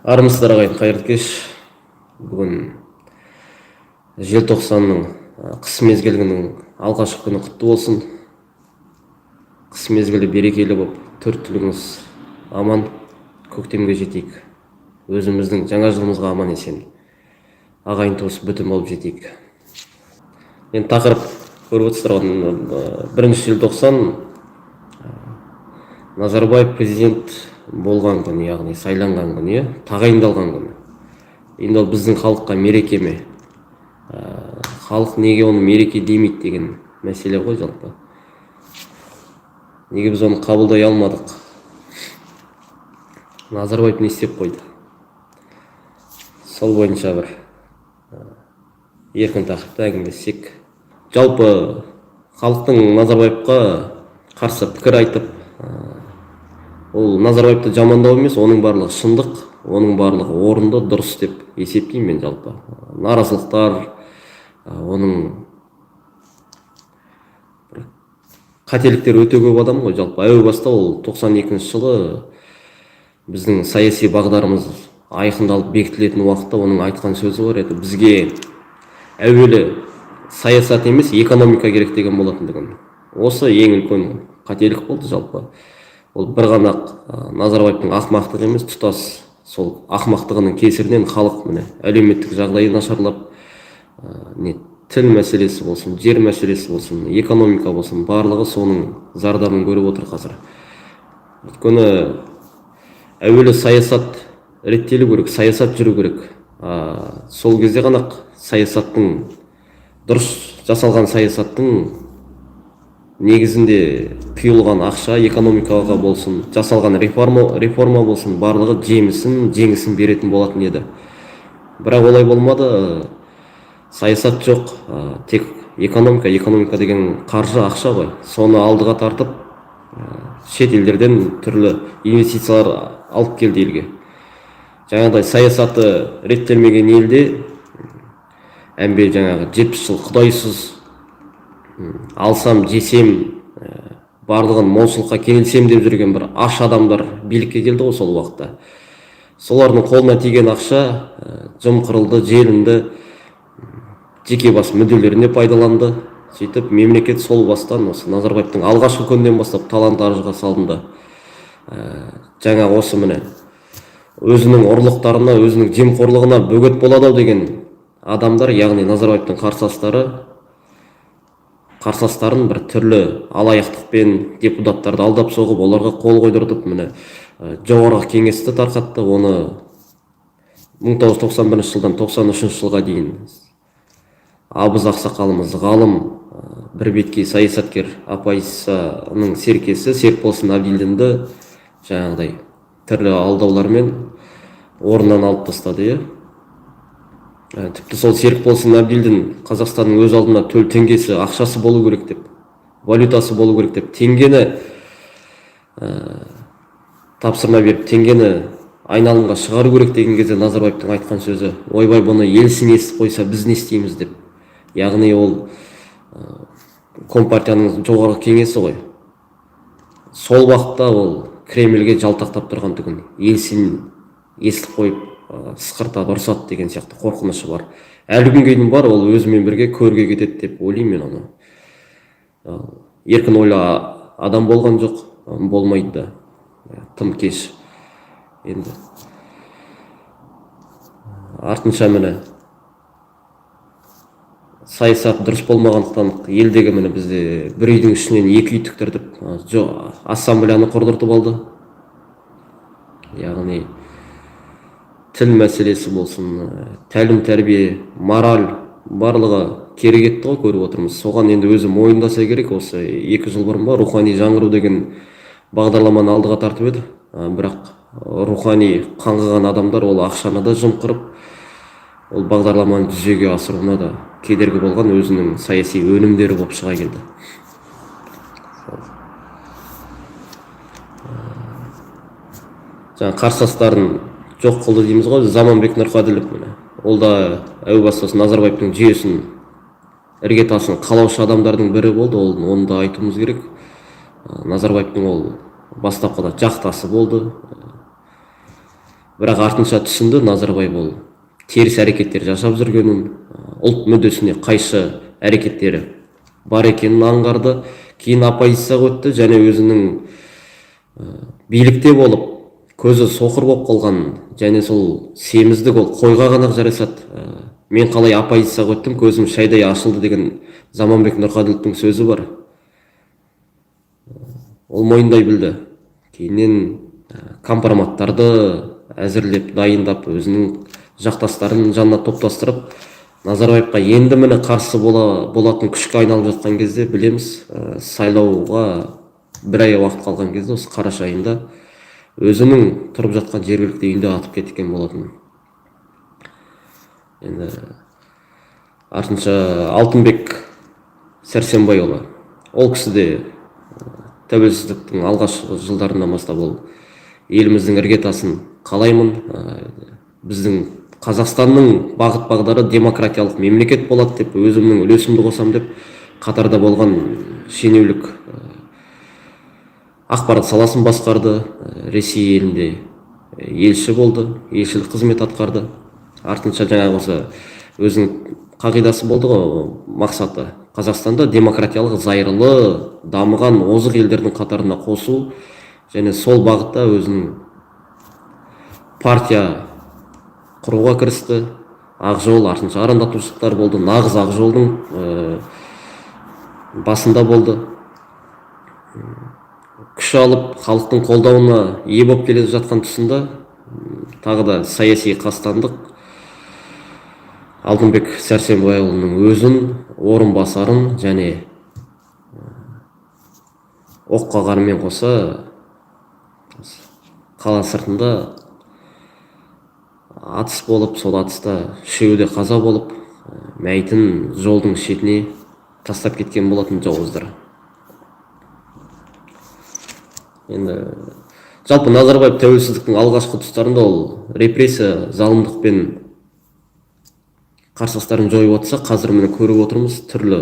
Армысыздар ағайын, қайырлы кеш. Бүгін желтоқсанның қыс мезгілінің алғашқы күні құтты болсын. Қыс мезгілі берекелі болып, төрт түлігіңіз аман, көктемге жетейік. Өзіміздің жаңа жылымызға аман есен, ағайын туыс бүтін болып жетейік. Енді тақырып көріп отырсыздар, 1 желтоқсан Назарбаев президент болған күн, яғни сайланған күн, тағайындалған күн. Енді ол біздің халыққа мереке ме? Халық неге оны мереке демейді деген мәселе ғой жалпы. Неге біз оны қабылдай алмадық? Назарбаев не істеп қойды? Сол бойынша бір еркін тақырыпта әңгімелессек. Жалпы халықтың Назарбаевқа қарсы пікір айтып, ол Назарбаевты жамандау емес, оның барлығы шындық, оның барлығы орынды, дұрыс деп есептеймін мен жалпы. Наразылықтар, оның қателіктер өте көп адам ғой жалпы. Әуе баста ол 92 жылы біздің саяси бағдарымыз айқындалып бекітілетін уақытта оның айтқан сөзі бар еді. Бізге әуелі саясат емес, экономика керек деген болатындығын. Осы ең үлкен қателік болды жалпы. Ол бір ғана Назарбаевтың ақымақтығы емес, тұтас сол ақымақтығының кесірінен халық міне әлеуметтік жағдайы нашарлап, тіл мәселесі болсын, жер мәселесі болсын, экономика болсын, барлығы соның зардабын көріп отыр қазір. Өйткені әуелі саясат реттелу керек, саясат жүру керек. Сол кезде ғана саясаттың, дұрыс жасалған саясаттың негізінде құйылған ақша, экономикаға болсын, жасалған реформа болсын, барлығы жеңісін беретін болатын еді. Бірақ олай болмады. Саясат жоқ, тек экономика деген қаржы, ақша ғой. Соны алдыға тартып, шет елдерден түрлі инвестициялар алып келді елге. Жаңағыдай саясаты реттелмеген елде әмбе жаңағы 70 жыл құдайсыз алсам, жесем, барлығын молшылыққа кенелсем деп жүрген бір аш адамдар билікке келді ғой сол уақытта. Солардың қолына тиген ақша жымқырылды, желінді, жеке бас мүдделеріне пайдаланды. Сөйтіп мемлекет сол бастан, осы Назарбаевтың алғашқы күннен бастап талан-таражға салынды. Жаңа осы міне өзінің ұрлықтарына, өзінің жемқорлығына бөгет болады деген адамдар, яғни Назарбаевтың қарсыластарын бір түрлі алаяқтықпен депутаттарды алдап соғып, оларға қол қойдыртып, міне жоғарғы кеңесті тарқатты. Оны 1991 жылдан 93 жылға дейін Абыз ақсақалымыз, ғалым, бір беткей саясаткер оппозицияның серкесі Серікболсын Абдилдинді жаңағыдай түрлі алдаулармен орнынан алып тастады. Тіпті сол Серікболсын Абдилдин Қазақстанның өз алдына төл теңгесі, ақшасы болу керек деп, валютасы болу керек деп, теңгені тапсырма беріп, теңгені айналымға шығару керек деген кезде Назарбаевтың айтқан сөзі: ойбай, бұны елсін естіп қойса, біз не істейміз деп. Яғни ол Компартияның жоғарғы кеңесі ғой. Сол уақытта ол Кремльге жалтақтап тұрған түгін елсін естіп қойып, сықыртап ұрсады деген сияқты қорқынышы бар. Әлі күнге дейін бар, ол өзімен бірге көрге кетеді деп ойлаймын мен оны. Еркін ойлы адам болған жоқ, болмайды да. Тым кеш. Енді артынша міне саясат дұрыс болмағандықтан елдегі міне бізде бір үйдің ішінен екі үй тіктіртіп, ассамблеяны құрдыртып алды. Яғни тіл мәселесі болсын, тәлім тәрбие, мораль барлығы керек етті ғой, көріп отырмыз. Соған енді өзі мойындаса керек. Осы 2 жыл бұрын ба рухани жаңғыру деген бағдарламаны алдыға тартып еді. Бірақ рухани қаңғыған адамдар ол ақшаны да жымқырып, ол бағдарламаны жүзеге асыруына да кедергі болған өзінің саяси өнімдері болып шыға келді. Жаңа қарсыластарын жоқ қылды дейміз ғой. Заманбек Нұрқаділов міне. Ол да әу бастасы Назарбаевтың жүйесін, іргетасын қалаушы адамдардың бірі болды. Оны да айтуымыз керек. Назарбаевтың ол бастапқыда жақтасы болды. Бірақ артынша түсінді Назарбаев ол теріс әрекеттер жасап жүргенін, ұлт мүддесіне қайшы әрекеттері бар екенін аңғарды. Кейін оппозицияға өтті және өзінің билікте болып көзі соқыр болып қалған және сол семіздік ол қойға ғана жарасады. Мен қалай оппозицияға өттім, көзім шайдай ашылды деген Заманбек Нұрқаділовтың сөзі бар. Ол мойындай білді. Кейіннен компроматтарды әзірлеп, дайындап, өзінің жақтастарын жанына топтастырып, Назарбаевқа енді міне қарсы болатын күшке айналып жатқан кезде білеміз, сайлауға бір ай уақыт қалған кезде осы қараша айында өзінің тұрып жатқан жергілікті үйінде атып кеткен болатын. Енді артынша Алтынбек Сәрсенбайұлы, ол кісі де тәуелсіздіктің алғашқы жылдарынан бастап ол еліміздің іргетасын қалаймын, біздің Қазақстанның бағыт бағдары демократиялық мемлекет болады деп, өзімнің үлесімді қосам деп қатарда болған шенеулік ақпарат саласын басқарды. Ресей елінде елші болды, елшілік қызмет атқарды. Артынша жаңағы осы өзінің қағидасы болды ғой, мақсаты Қазақстанда демократиялық зайырлы дамыған озық елдердің қатарына қосу және сол бағытта өзінің партия құруға кірісті. Ақжол, артынша арандатушылықтар болды. Нағыз Ақжолдың басында болды. Күш алып, халықтың қолдауына ие болып келе жатқан тұсында тағы да саяси қастандық Алтынбек Сәрсенбайұлының өзін, орынбасарын және оққағарымен қоса қала сыртында атыс болып, сол атыста үшеуі де қаза болып, мәйітін жолдың шетіне тастап кеткен болатын жауыздар. Енді жалпы Назарбаев тәуелсіздіктің алғашқы тұстарында ол репрессия, залымдықпен қарсыластарын жойып отырса, қазір міне көріп отырмыз, түрлі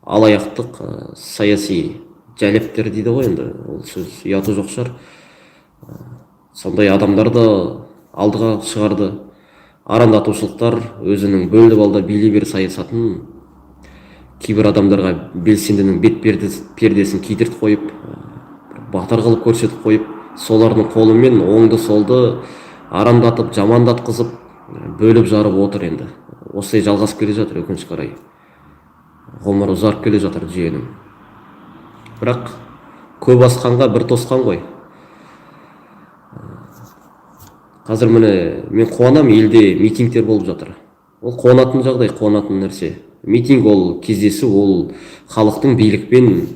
алаяқтық, саяси жәлептер дейді ғой, енді ол сөз ұяты жоқ шығар. Сондай адамдарды алдыға шығарды. Арандатушылықтар өзінің бөліп алда билей бер саясатын кейбір адамдарға белсендінің бет пердесін кидіріп қойып, батыр қылып көрсетіп қойып, солардың қолымен оңды солды арандатып, жамандатқызып, бөліп жарып отыр. Енді осылай жалғасып келе жатыр, өкінішке қарай. Ғұмыры ұзарып келе жатыр жүйенің. Бірақ көп асқанға бір тосқан ғой. Қазір міне мен қуанам, елде митингтер болып жатыр. Ол қуанатын жағдай, қуанатын нәрсе. Митинг ол кездесу, ол халықтың билікпен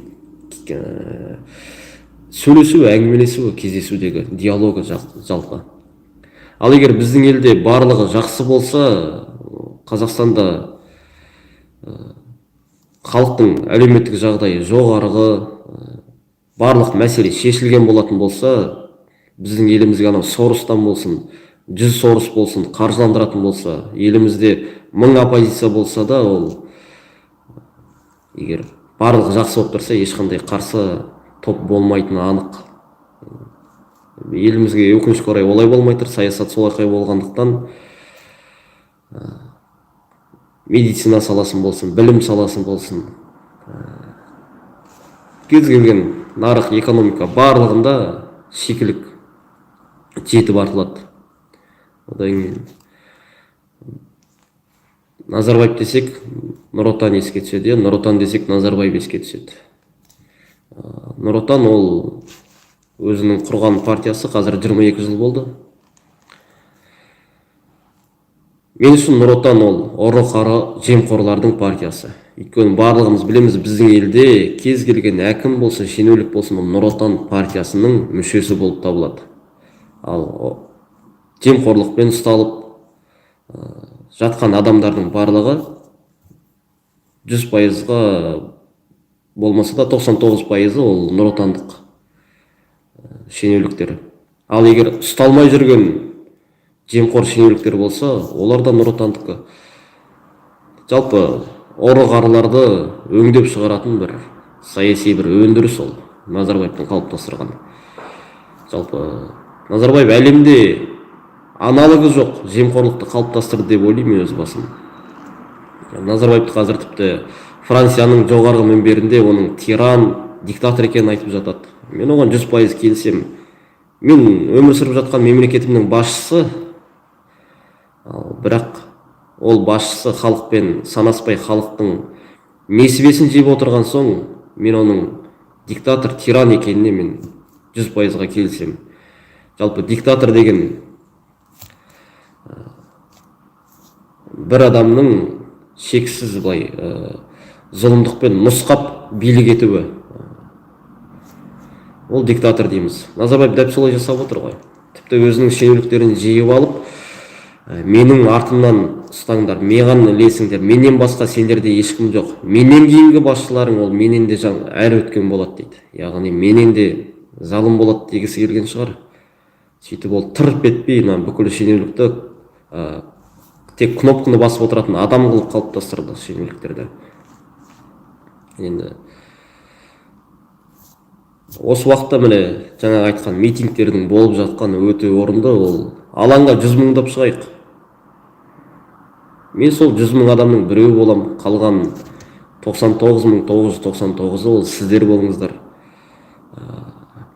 сөйлесуі, әңгімелесуі, кездесудегі диалогы жалпы. Ал егер біздің елде барлығы жақсы болса, Қазақстанда халықтың әлеуметтік жағдайы жоғарғы, барлық мәселе шешілген болатын болса, біздің елімізге анау Соростан болсын, 100 Сорос болсын, қаржыландыратын болса, елімізде 1000 оппозиция болса да, ол егер барлық жақсы болып тұрса, ешқандай қарсы топ болмайтыны анық. Елімізге өкінішке орай олай болмай тұр, саясат солай болғандықтан медицина саласын болсын, білім саласын болсын, кез келген нарық, экономика барлығында шикілік жетіп артылады. Одан кейін Назарбаев десек, Нұр Отан еске түседі, Нұр Отан десек, Назарбаев еске түседі. Нұр Отан ол өзінің құрған партиясы қазір 22 жыл болды. Мен үшін Нұр Отан ол ұры-қары жемқорлардың партиясы. Өйткені барлығымыз білеміз, біздің елде кез келген әкім болсын, шенеулік болсын, Нұр Отан партиясының мүшесі болып табылады. Ал жемқорлықпен ұсталып жатқан адамдардың барлығы 100%-ға болмаса да 99% ол Нұр Отандық шенеуліктер. Ал егер ұсталмай жүрген жемқор шенеуліктер болса, олар да Нұр Отандыққа. Жалпы ұры-қарыларды өңдеп шығаратын бір саяси бір өндіріс ол Назарбаевтың қалыптастырған. Жалпы Назарбаев әлемде аналогы жоқ жемқорлықты қалыптастырды деп ойлаймын өз басым. Назарбаевты қазір тіпті Францияның жоғарғы мінберінде оның тиран, диктатор екенін айтып жатады. Мен оған 100% келісемін. Мен өмір сүріп жатқан мемлекетімнің басшысы, бірақ ол басшысы халықпен санаспай халықтың несібесін жеп отырған соң, мен оның диктатор, тиран екеніне мен 100%-ға келісемін. Жалпы диктатор деген бір адамның шексіз былай зұлымдықпен нұсқап билік етуі, ол диктатор дейміз. Назарбаев дәп солай жасап отыр ғой. Тіпті өзінің шенеуніктерін жиып алып, менің артымнан ұстаңдар, маған ілесіңдер, менен басқа сендерде ешкім жоқ, менен кейінгі басшыларың ол менен де әрі өткен болады дейді. Яғни менен де залым болады дегісі келген шығар. Сөйтіп ол тырп етпей бүкіл шенеунікті тек кнопканы басып отыратын адам қылып қалыптастырды шенеуніктерді. Енді осы уақытта міне жаңа айтқан митингтердің болып жатқаны өте орынды. Ол алаңға 100 мыңдап шығайық. Мен сол 100 мың адамның біреуі болам, қалған 99.999 ол сіздер болыңыздар.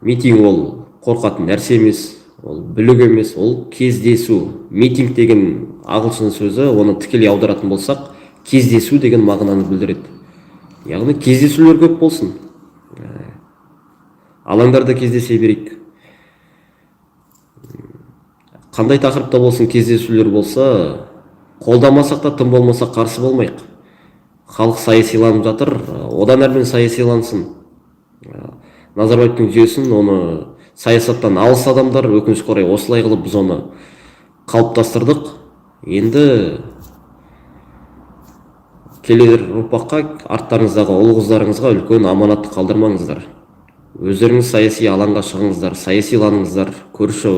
Митинг ол қорқатын нәрсе емес, ол бүлік емес, ол кездесу. Митинг деген ағылшын сөзі, оны тікелей аударатын болсақ, кездесу деген мағынаны білдіреді. Яғни кездесулер көп болсын. Алаңдарда кездесе берейік. Қандай тақырыпта болсын кездесулер болса, қолдамасақ та тым болмаса қарсы болмайық. Халық саясиланып жатыр, одан әрмен саясилансын. Назарбаевтың жүйесін, оны саясаттан алыс адамдар өкінішке орай осылай қылып біз оны қалыптастырдық. Енді келер ұрпаққа, арттарыңыздағы ұл қыздарыңызға үлкен аманатты қалдырмаңыздар. Өздеріңіз саяси алаңға шығыңыздар, саясиланыңыздар. Көрші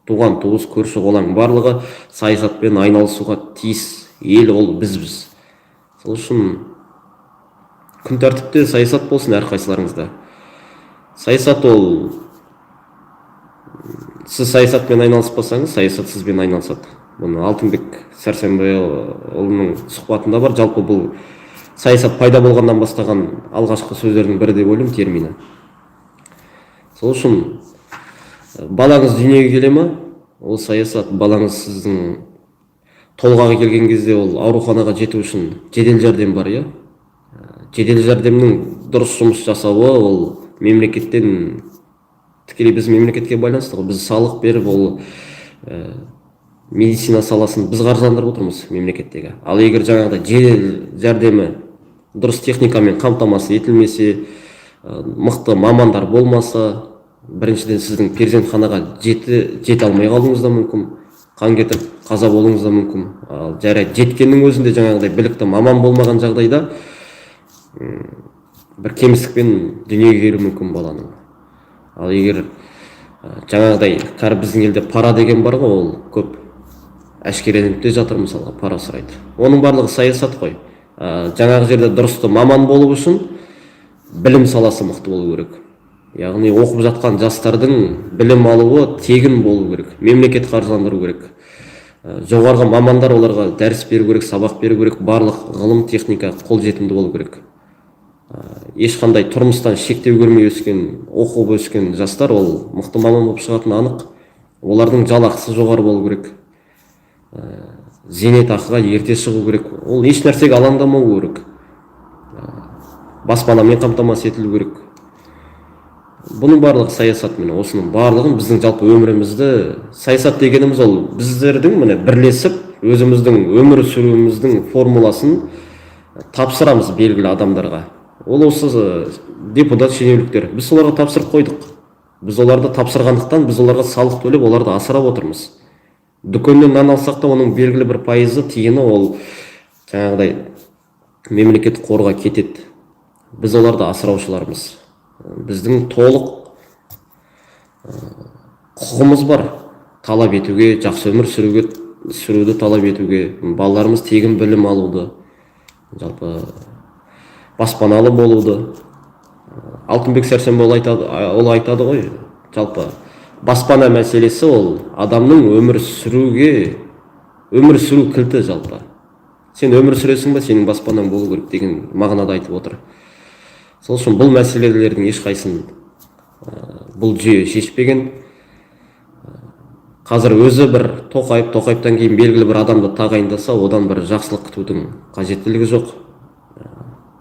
туған туыс, көрші қолаң барлығы саясатпен айналысуға тиіс. Ел ол бізбіз. Сол үшін күн тәртіпте саясат болсын әрқайсыларыңызда. Саясат ол, сіз саясатпен айналыспасаңыз, саясат сізбен айналысады. Бұны Алтынбек Сәрсенбайұлының сұхбатында бар. Жалпы бұл саясат пайда болғаннан бастаған алғашқы сөздердің бірі деп ойлаймын, термині. Сол үшін балаңыз дүниеге келе ме? Ол саясат. Балаңыз сіздің толғағы келген кезде ол ауруханаға жету үшін жедел жәрдем бар, иә? Жедел жәрдемнің дұрыс жұмыс жасауы ол мемлекеттен, тікелей біз мемлекетке байланысты ғой. Біз салық беріп, ол медицина саласын біз қаржыландырып отырмыз мемлекеттегі. Ал егер жаңағыда жедел жәрдемі дұрыс техникамен қамтамасыз етілмесе, мықты мамандар болмаса, біріншіден сіздің перзентханаға жете алмай қалуыңыз да мүмкін, қан кетіп қаза болуыңыз да мүмкін. Ал жарайды, жеткеннің өзінде жаңағыдай білікті маман болмаған жағдайда бір кемістікпен дүниеге келуі мүмкін баланың. Ал егер жаңағыдай біздің елде пара деген бар ғой, ол көп әшкереленіп те жатыр, мысалға пара сұрайды. Оның барлығы саясат қой. Жаңағы жерде дұрысты маман болу үшін білім саласы мықты болу керек. Яғни оқып жатқан жастардың білім алуы тегін болу керек, мемлекет қаржыландыру керек. Жоғарғы мамандар оларға дәріс беру керек, сабақ беру керек, барлық ғылым, техника қолжетімді болу керек. Ешқандай тұрмыстан шектеу көрмей өскен, оқып өскен жастар ол мықты маман болып шығатыны анық. Олардың жалақысы жоғары болу керек. Зейнетақыға ерте шығу керек. Ол еш нәрсеге алаңдамау керек. Баспанамен қамтамасыз етілу керек. Бұның барлығы саясат. Міне осының барлығын біздің жалпы өмірімізді, саясат дегеніміз ол біздердің міне бірлесіп өзіміздің өмір сүруіміздің формуласын тапсырамыз белгілі адамдарға. Ол осы депутат, шенеуніктер. Біз оларға тапсырып қойдық. Біз оларды тапсырғандықтан біз оларға салық төлеп оларды асырап отырмыз. Дүкеннен нан алсақ та оның белгілі бір пайызы, тиыны ол жаңағыдай мемлекеттік қорға кетеді. Біз оларды асыраушылармыз. Біздің толық құқығымыз бар. Талап етуге, жақсы өмір сүруді талап етуге, балаларымыз тегін білім алуды, жалпы баспаналы болуды. Алтынбек Сәрсенбай ол айтады ғой, жалпы баспана мәселесі ол адамның өмір сүру кілті жалпы. Сен өмір сүресің ба, сенің баспанаң болу керек деген мағынада айтып отыр. Сол үшін бұл мәселелердің ешқайсысын бұл жүйе шешпеген. Қазір өзі бір Тоқаевтан кейін белгілі бір адамды тағайындаса, одан бір жақсылық күтудің қажеттілігі жоқ.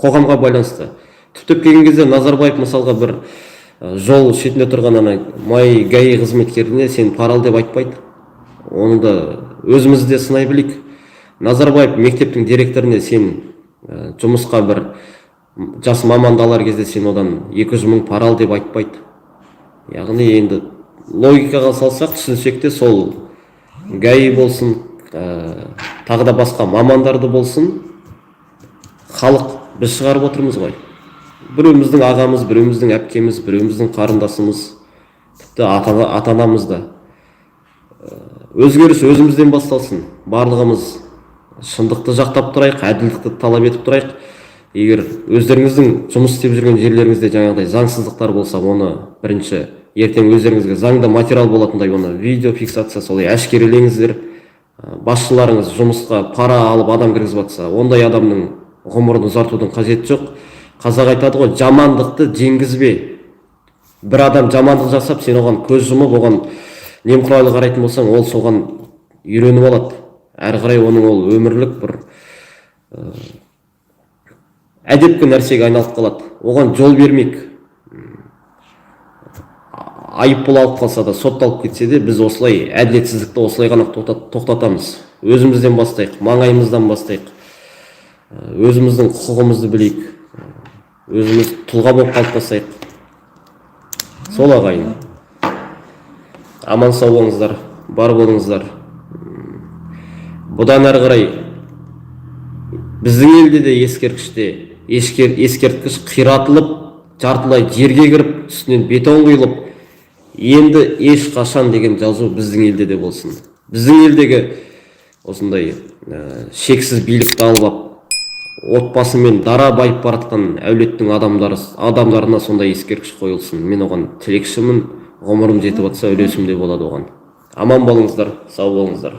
Қоғамға байланысты. Түптеп келген кезде Назарбаев мысалға бір жол шетінде тұрған ГАИ қызметкеріне сен пара ал деп айтпайды. Оны да өзімізді де сынай білейік. Назарбаев мектептің директоріне сен жұмысқа бір жас маманды алар кезде сен одан 200 мың пара ал деп айтпайды. Яғни енді логикаға салсақ, түсінсек те сол ГАИ болсын, тағы да басқа мамандарды болсын, халық біз шығарып отырмыз ғой. Біреуміздің ағамыз, біреуміздің әпкеміз, біреуміздің қарындасымыз, тіпті ата-анамыз да. Өзгеріс өзімізден басталсын. Барлығымыз шындықты жақтап тұрайық, әділдікті талап етіп тұрайық. Егер өздеріңіздің жұмыс істеп жүрген жерлеріңізде жаңағыдай заңсыздықтар болса, оны бірінші ертең өздеріңізге заңда материал болатындай оны видео фиксация солай әшкерелеңіздер. Басшыларыңыз жұмысқа пара алып адам кіргізіп жатса, ондай адамның ғұмырын ұзартудың қажеті жоқ. Қазақ айтады ғой, жамандықты жеңгізбе. Бір адам жамандық жасап, сен оған көз жұмып, оған немқұрайлы қарайтын болсаң, ол соған үйреніп алады. Әрі қарай оның ол өмірлік бір әдепкі нәрсеге айналып қалады. Оған жол бермейік. Айыппұл алып қалса да, сотталып кетсе де, біз осылай әділетсіздікті осылай ғана тоқтатамыз. Өзімізден бастайық, маңайымыздан бастайық. Өзіміздің құқығымызды білейік. Өзіміз тұлға болып қалыптасайық. Сол ағайын. Аман сау болыңыздар, бар болыңыздар. Бұдан әрі қарай біздің елде де ескерткіш қиратылып, жартылай жерге кіріп, үстінен бетон құйылып, енді ешқашан деген жазу біздің елде де болсын. Біздің елдегі осындай шексіз билікті алып, отбасымен дара байып баратқан әулеттің адамдарына сондай ескерткіш қойылсын. Мен оған тілекшімін, ғұмырым жетіп жатса үлесім де болады оған. Аман болыңыздар, сау болыңыздар.